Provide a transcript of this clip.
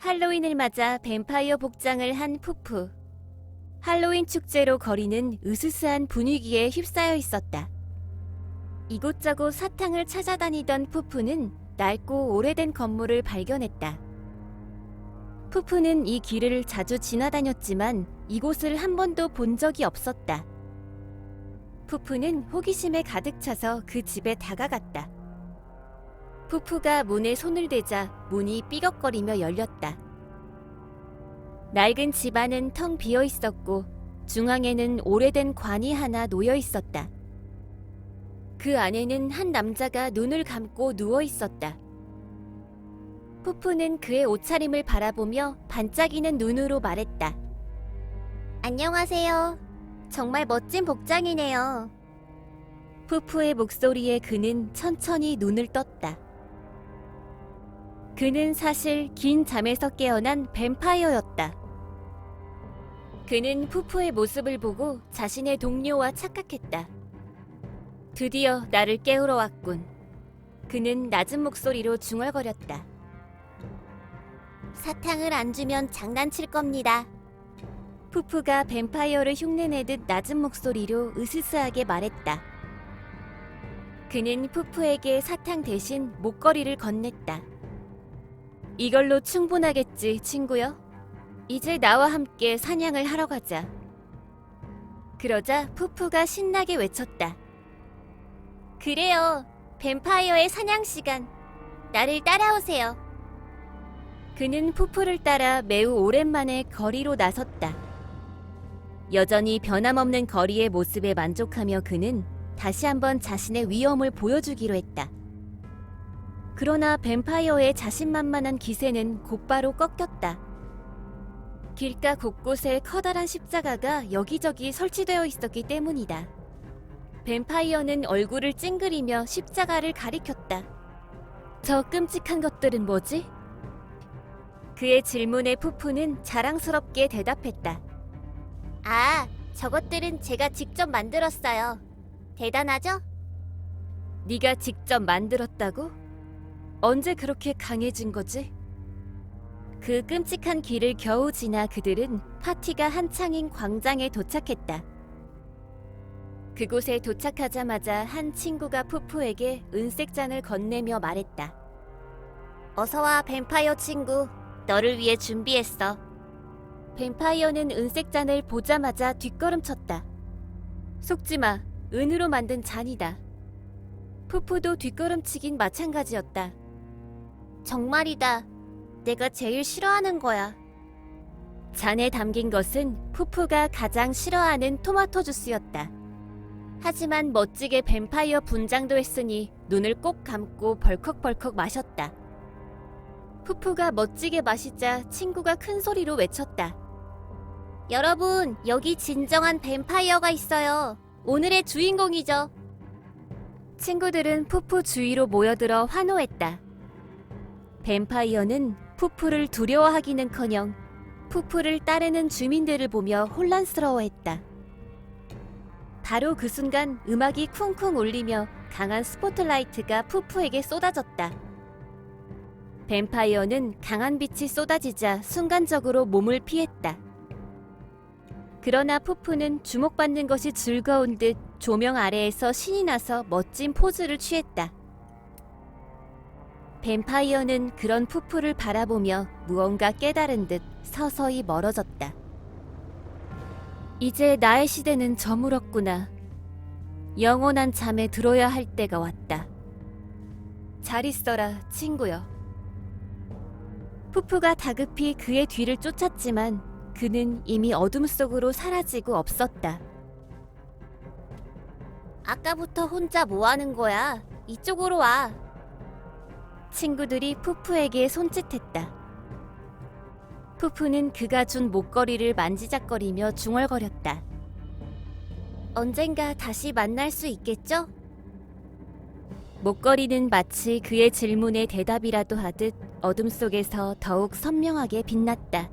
할로윈을 맞아 뱀파이어 복장을 한 푸푸. 할로윈 축제로 거리는 으스스한 분위기에 휩싸여 있었다. 이곳저곳 사탕을 찾아다니던 푸푸는 낡고 오래된 건물을 발견했다. 푸푸는 이 길을 자주 지나다녔지만 이곳을 한 번도 본 적이 없었다. 푸푸는 호기심에 가득 차서 그 집에 다가갔다. 푸푸가 문에 손을 대자 문이 삐걱거리며 열렸다. 낡은 집 안은 텅 비어 있었고 중앙에는 오래된 관이 하나 놓여 있었다. 그 안에는 한 남자가 눈을 감고 누워 있었다. 푸푸는 그의 옷차림을 바라보며 반짝이는 눈으로 말했다. 안녕하세요. 정말 멋진 복장이네요. 푸푸의 목소리에 그는 천천히 눈을 떴다. 그는 사실 긴 잠에서 깨어난 뱀파이어였다. 그는 푸푸의 모습을 보고 자신의 동료와 착각했다. 드디어 나를 깨우러 왔군. 그는 낮은 목소리로 중얼거렸다. 사탕을 안 주면 장난칠 겁니다. 푸푸가 뱀파이어를 흉내내듯 낮은 목소리로 으스스하게 말했다. 그는 푸푸에게 사탕 대신 목걸이를 건넸다. 이걸로 충분하겠지, 친구요? 이제 나와 함께 사냥을 하러 가자. 그러자 푸푸가 신나게 외쳤다. 그래요, 뱀파이어의 사냥 시간. 나를 따라오세요. 그는 푸푸를 따라 매우 오랜만에 거리로 나섰다. 여전히 변함없는 거리의 모습에 만족하며 그는 다시 한번 자신의 위엄을 보여주기로 했다. 그러나 뱀파이어의 자신만만한 기세는 곧바로 꺾였다. 길가 곳곳에 커다란 십자가가 여기저기 설치되어 있었기 때문이다. 뱀파이어는 얼굴을 찡그리며 십자가를 가리켰다. 저 끔찍한 것들은 뭐지? 그의 질문에 푸푸는 자랑스럽게 대답했다. 아, 저것들은 제가 직접 만들었어요. 대단하죠? 네가 직접 만들었다고? 언제 그렇게 강해진 거지? 그 끔찍한 길을 겨우 지나 그들은 파티가 한창인 광장에 도착했다. 그곳에 도착하자마자 한 친구가 푸푸에게 은색 잔을 건네며 말했다. 어서와 뱀파이어 친구, 너를 위해 준비했어. 뱀파이어는 은색 잔을 보자마자 뒷걸음쳤다. 속지마, 은으로 만든 잔이다. 푸푸도 뒷걸음치긴 마찬가지였다. 정말이다. 내가 제일 싫어하는 거야. 잔에 담긴 것은 푸푸가 가장 싫어하는 토마토 주스였다. 하지만 멋지게 뱀파이어 분장도 했으니 눈을 꼭 감고 벌컥벌컥 마셨다. 푸푸가 멋지게 마시자 친구가 큰 소리로 외쳤다. 여러분, 여기 진정한 뱀파이어가 있어요. 오늘의 주인공이죠. 친구들은 푸푸 주위로 모여들어 환호했다. 뱀파이어는 푸푸를 두려워하기는커녕 푸푸를 따르는 주민들을 보며 혼란스러워했다. 바로 그 순간 음악이 쿵쿵 울리며 강한 스포트라이트가 푸푸에게 쏟아졌다. 뱀파이어는 강한 빛이 쏟아지자 순간적으로 몸을 피했다. 그러나 푸푸는 주목받는 것이 즐거운 듯 조명 아래에서 신이 나서 멋진 포즈를 취했다. 뱀파이어는 그런 푸푸를 바라보며 무언가 깨달은 듯 서서히 멀어졌다. 이제 나의 시대는 저물었구나. 영원한 잠에 들어야 할 때가 왔다. 잘 있어라, 친구여. 푸푸가 다급히 그의 뒤를 쫓았지만 그는 이미 어둠 속으로 사라지고 없었다. 아까부터 혼자 뭐 하는 거야? 이쪽으로 와. 친구들이 푸푸에게 손짓했다. 푸푸는 그가 준 목걸이를 만지작거리며 중얼거렸다. 언젠가 다시 만날 수 있겠죠? 목걸이는 마치 그의 질문에 대답이라도 하듯 어둠 속에서 더욱 선명하게 빛났다.